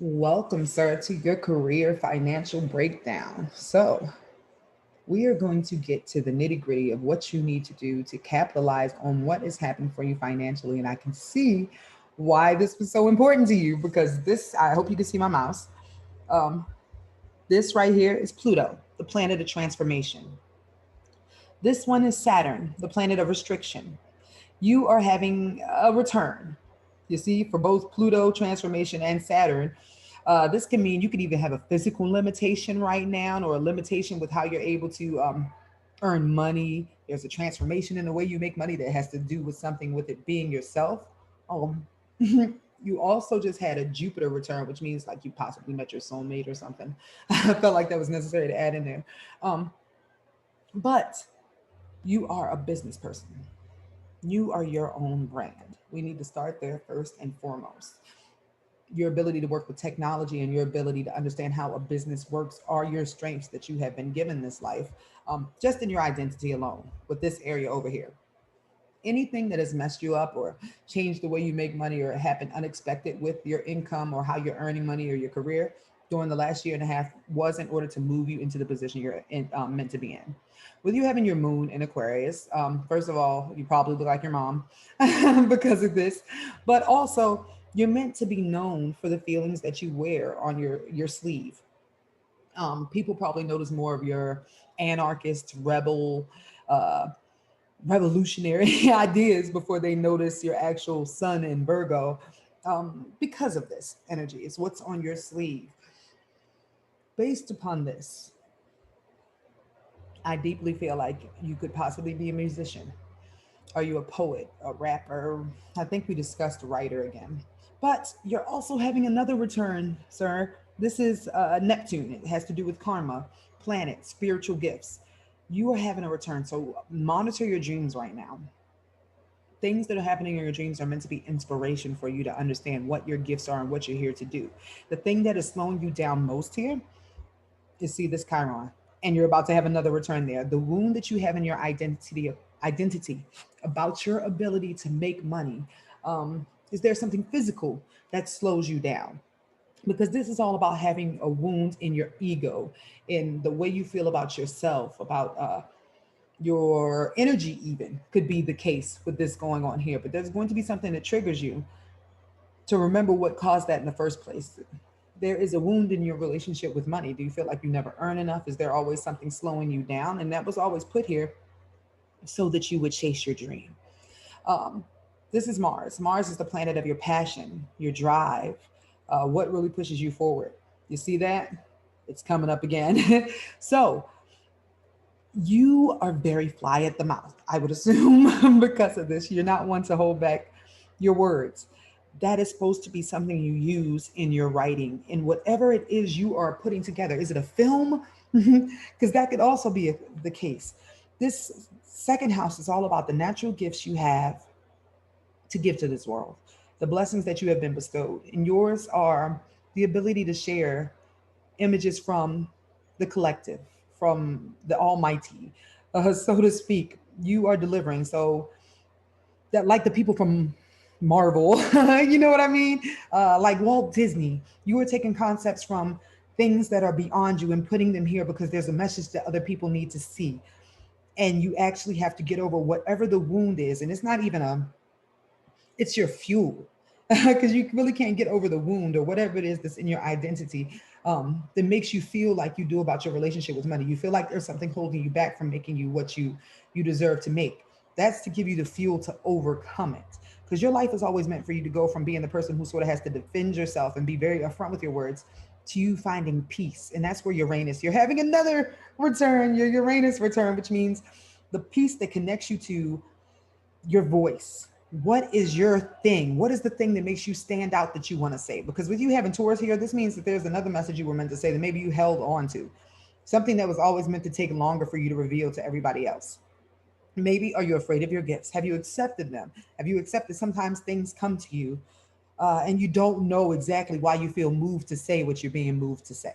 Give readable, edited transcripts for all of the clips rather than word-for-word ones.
Welcome, sir, to your career financial breakdown. So, we are going to get to the nitty gritty of what you need to do to capitalize on what is happening for you financially. And I can see why this was so important to you because this, I hope you can see my mouse. Um, this right here is Pluto, the planet of transformation. This one is Saturn, the planet of restriction. You are having a return. You see, for both Pluto transformation and Saturn, this can mean you could even have a physical limitation right now or a limitation with how you're able to earn money. There's a transformation in the way you make money that has to do with something with it being yourself. Um, you also just had a Jupiter return, which means like you possibly met your soulmate or something. I felt like that was necessary to add in there. Um, but you are a business person. You are your own brand. We need to start there first and foremost. Your ability to work with technology and your ability to understand how a business works are your strengths that you have been given this life, just in your identity alone, with this area over here. Anything that has messed you up or changed the way you make money or happened unexpected with your income or how you're earning money or your career during the last year and a half was in order to move you into the position you're meant to be in. With you having your moon in Aquarius, first of all, you probably look like your mom because of this, but also you're meant to be known for the feelings that you wear on your sleeve. People probably notice more of your anarchist, rebel, uh, revolutionary ideas before they notice your actual sun in Virgo, because of this energy. It's what's on your sleeve. Based upon this, I deeply feel like you could possibly be a musician. Are you a poet, a rapper? I think we discussed writer again. But you're also having another return, sir. This is Neptune. It has to do with karma, planet, spiritual gifts. You are having a return. So monitor your dreams right now. Things that are happening in your dreams are meant to be inspiration for you to understand what your gifts are and what you're here to do. The thing that is slowing you down most here is, see this Chiron, and you're about to have another return there. The wound that you have in your identity about your ability to make money. Is there something physical that slows you down? Because this is all about having a wound in your ego, in the way you feel about yourself, about your energy, even could be the case with this going on here. But there's going to be something that triggers you to remember what caused that in the first place. There is a wound in your relationship with money. Do you feel like you never earn enough? Is there always something slowing you down? And that was always put here so that you would chase your dream. Um, this is Mars. Mars is the planet of your passion, your drive, what really pushes you forward. You see that? It's coming up again. So you are very fly at the mouth, I would assume, because of this. You're not one to hold back your words. That is supposed to be something you use in your writing, in whatever it is you are putting together. Is it a film? Because that could also be the case. This second house is all about the natural gifts you have to give to this world, the blessings that you have been bestowed. And yours are the ability to share images from the collective, from the Almighty, so to speak. You are delivering. So that, like the people from Marvel, you know what I mean? Like Walt Disney, you are taking concepts from things that are beyond you and putting them here because there's a message that other people need to see. And you actually have to get over whatever the wound is. And it's not even it's your fuel because you really can't get over the wound or whatever it is that's in your identity, that makes you feel like you do about your relationship with money. You feel like there's something holding you back from making you what you deserve to make. That's to give you the fuel to overcome it, because your life is always meant for you to go from being the person who sort of has to defend yourself and be very upfront with your words to you finding peace. And that's where Uranus, you're having another return, your Uranus return, which means the peace that connects you to your voice. What is your thing? What is the thing that makes you stand out that you want to say? Because with you having Taurus here, this means that there's another message you were meant to say that maybe you held on to. Something that was always meant to take longer for you to reveal to everybody else. Maybe are you afraid of your gifts? Have you accepted them? Have you accepted sometimes things come to you, and you don't know exactly why you feel moved to say what you're being moved to say?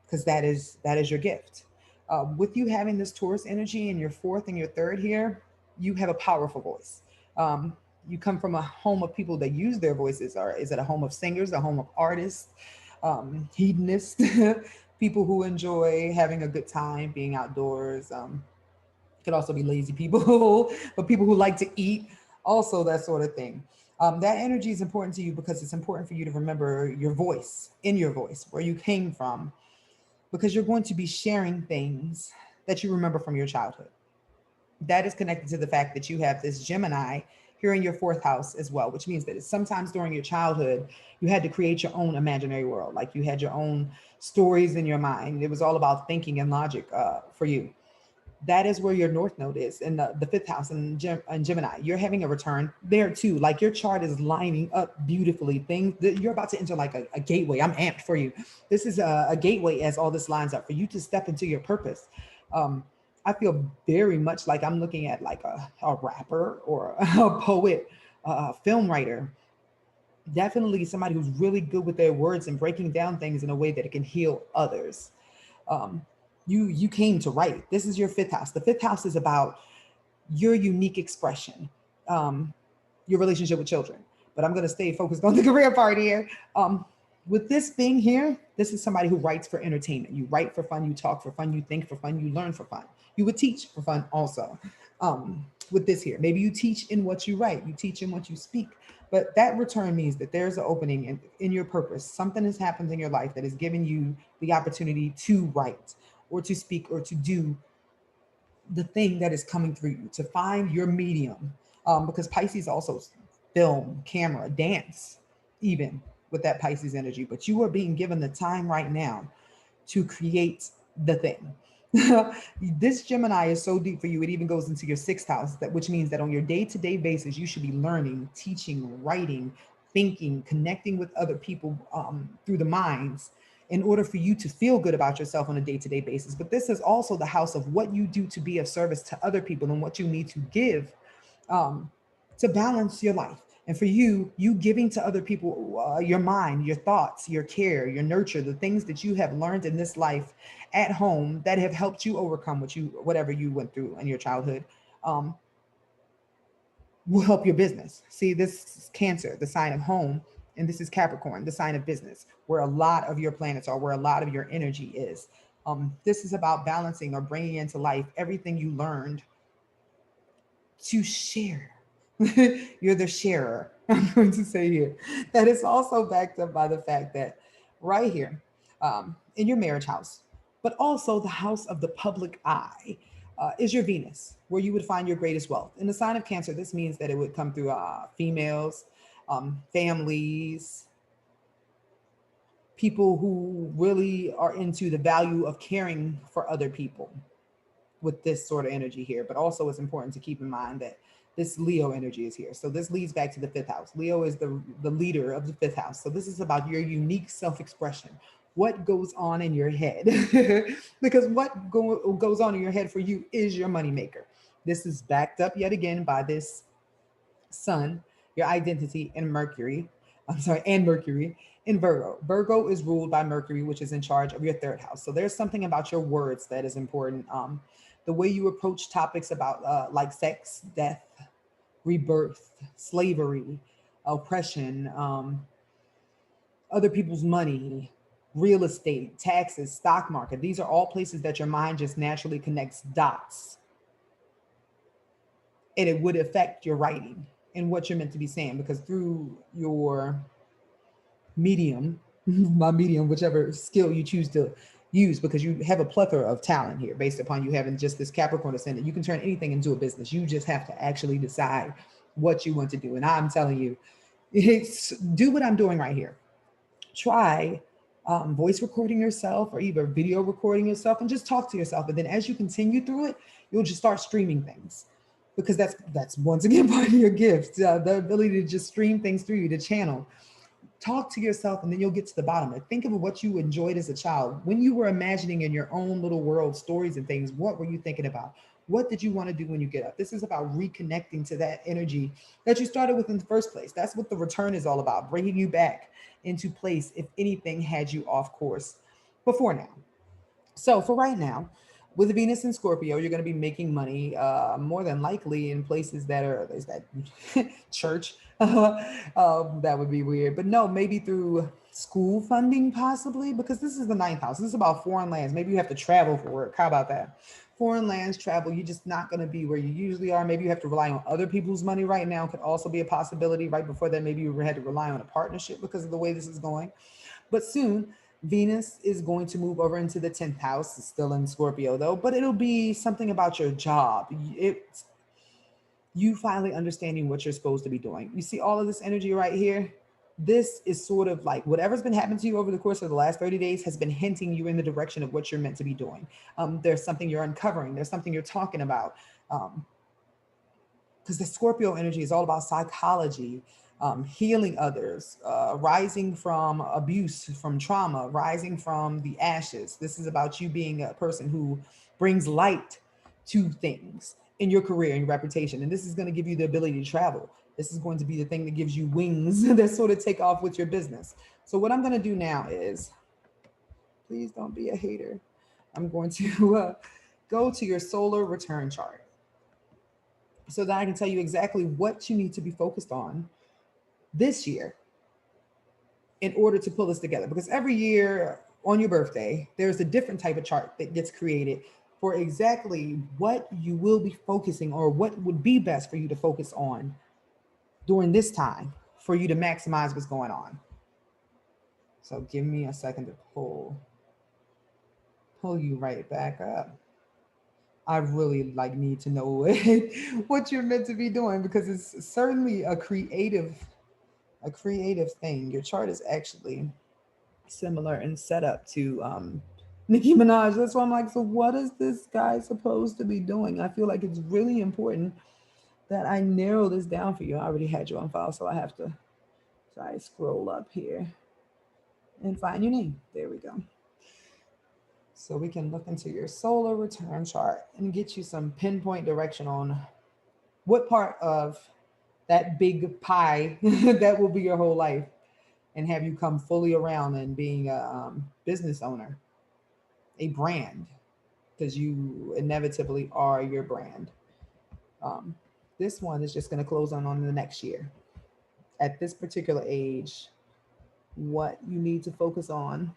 Because that is your gift. With you having this Taurus energy in your fourth and your third here, you have a powerful voice. Um, you come from a home of people that use their voices. Or is it a home of singers, a home of artists? hedonists, people who enjoy having a good time, being outdoors. Could also be lazy people, but people who like to eat, also that sort of thing. That energy is important to you because it's important for you to remember your voice, in your voice, where you came from, because you're going to be sharing things that you remember from your childhood. That is connected to the fact that you have this Gemini here in your fourth house as well, which means that sometimes during your childhood, you had to create your own imaginary world. Like you had your own stories in your mind. It was all about thinking and logic for you. That is where your north node is in the fifth house in Gemini. You're having a return there too. Like your chart is lining up beautifully. Things that you're about to enter like a gateway. I'm amped for you. This is a gateway as all this lines up for you to step into your purpose. Um, I feel very much like I'm looking at like a rapper or a poet, a film writer, definitely somebody who's really good with their words and breaking down things in a way that it can heal others. um, you came to write. This is your fifth house. The fifth house is about your unique expression, um, your relationship with children. But I'm going to stay focused on the career part here. With this being here, this is somebody who writes for entertainment. You write for fun, you talk for fun, you think for fun, you learn for fun. You would teach for fun also. With this here, maybe you teach in what you write, you teach in what you speak. But that return means that there's an opening in your purpose. Something has happened in your life that has given you the opportunity to write or to speak or to do the thing that is coming through you, to find your medium. Because Pisces also film, camera, dance, even with that Pisces energy. But you are being given the time right now to create the thing. This Gemini is so deep for you, it even goes into your sixth house, that which means that on your day-to-day basis, you should be learning, teaching, writing, thinking, connecting with other people through the minds in order for you to feel good about yourself on a day-to-day basis. But this is also the house of what you do to be of service to other people and what you need to give um, to balance your life. And for you, you giving to other people your mind, your thoughts, your care, your nurture, the things that you have learned in this life at home that have helped you overcome whatever you went through in your childhood, um, will help your business. See, this is Cancer, the sign of home, and this is Capricorn, the sign of business, where a lot of your planets are, where a lot of your energy is. This is about balancing or bringing into life everything you learned to share. You're the sharer, I'm going to say here. That is also backed up by the fact that right here, in your marriage house, but also the house of the public eye, is your Venus, where you would find your greatest wealth. In the sign of Cancer, this means that it would come through females, families, people who really are into the value of caring for other people with this sort of energy here. But also it's important to keep in mind that this Leo energy is here. So this leads back to the fifth house. Leo is the leader of the fifth house. So this is about your unique self-expression. What goes on in your head? Because what goes on in your head for you is your moneymaker. This is backed up yet again by this sun, your identity, and Mercury. I'm sorry, and Mercury in Virgo. Virgo is ruled by Mercury, which is in charge of your third house. So there's something about your words that is important. The way you approach topics about like sex, death, rebirth, slavery, oppression, other people's money, real estate, taxes, stock market. These are all places that your mind just naturally connects dots, and it would affect your writing and what you're meant to be saying, because through your medium, my medium, whichever skill you choose to use, because you have a plethora of talent here based upon you having just this Capricorn ascendant. You can turn anything into a business. You just have to actually decide what you want to do. And I'm telling you, do what I'm doing right here. Try voice recording yourself or either video recording yourself and just talk to yourself. And then as you continue through it, you'll just start streaming things, because that's once again part of your gift, the ability to just stream things through you, to channel. Talk to yourself, and then you'll get to the bottom of it. Think of what you enjoyed as a child. When you were imagining in your own little world stories and things, what were you thinking about? What did you want to do when you get up? This is about reconnecting to that energy that you started with in the first place. That's what the return is all about, bringing you back into place if anything had you off course before now. So for right now, with Venus and Scorpio, you're going to be making money more than likely in places that are, is that church? That would be weird. But no, maybe through school funding possibly, because this is the ninth house. This is about foreign lands. Maybe you have to travel for work. How about that? Foreign lands travel, you're just not going to be where you usually are. Maybe you have to rely on other people's money right now. Could also be a possibility. Right before that, maybe you had to rely on a partnership because of the way this is going. But soon, Venus is going to move over into the 10th house. It's still in Scorpio though, but it'll be something about your job. It's you finally understanding what you're supposed to be doing. You see all of this energy right here? This is sort of like whatever's been happening to you over the course of the last 30 days has been hinting you in the direction of what you're meant to be doing. There's something you're uncovering. There's something you're talking about. Because the Scorpio energy is all about psychology, healing others, rising from abuse, from trauma, rising from the ashes. This is about you being a person who brings light to things in your career and your reputation. And this is going to give you the ability to travel. This is going to be the thing that gives you wings that sort of take off with your business. So what I'm going to do now is, please don't be a hater. I'm going to go to your solar return chart so that I can tell you exactly what you need to be focused on this year in order to pull this together. Because every year on your birthday, there's a different type of chart that gets created for exactly what you will be focusing or what would be best for you to focus on during this time for you to maximize what's going on. So give me a second to pull you right back up. I really like need to know what you're meant to be doing because it's certainly a creative thing. Your chart is actually similar in setup to Nicki Minaj. That's why I'm like, so what is this guy supposed to be doing? I feel like it's really important that I narrow this down for you. I already had you on file, so I have to try scroll up here and find your name. There we go. So we can look into your solar return chart and get you some pinpoint direction on what part of that big pie that will be your whole life and have you come fully around and being a business owner, a brand, because you inevitably are your brand. Um, this one is just going to close on the next year. At this particular age, what you need to focus on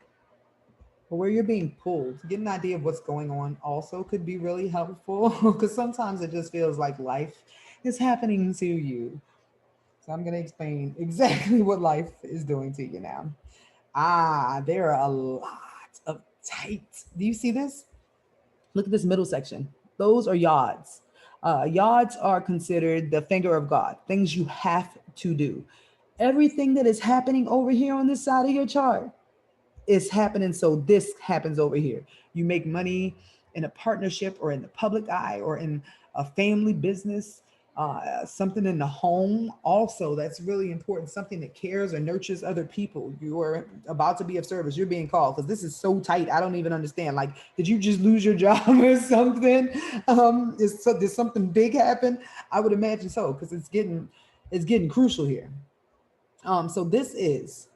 or where you're being pulled, get an idea of what's going on also could be really helpful because sometimes it just feels like life is happening to you. So I'm going to explain exactly what life is doing to you now. There are a lot of tight. Do you see this? Look at this middle section. Those are yods. Yods are considered the finger of God, things you have to do. Everything that is happening over here on this side of your chart is happening. So this happens over here. You make money in a partnership or in the public eye or in a family business, something in the home. Also, that's really important. Something that cares or nurtures other people. You are about to be of service. You're being called because this is so tight. I don't even understand. Like, did you just lose your job or something? Did something big happen? I would imagine so because it's getting crucial here. So this is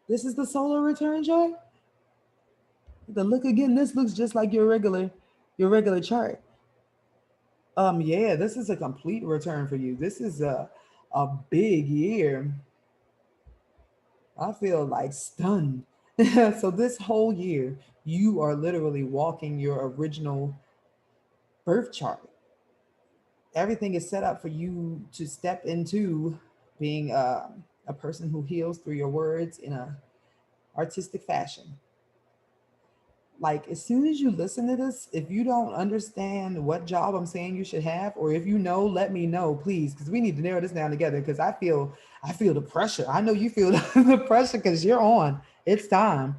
the solar return chart. The look again, this looks just like your regular chart. Yeah, this is a complete return for you. This is a big year. I feel like stunned. So this whole year, you are literally walking your original birth chart. Everything is set up for you to step into being a person who heals through your words in a artistic fashion. Like as soon as you listen to this, if you don't understand what job I'm saying you should have, or if you know, let me know, please, because we need to narrow this down together. Because I feel the pressure. I know you feel the pressure because you're on. It's time.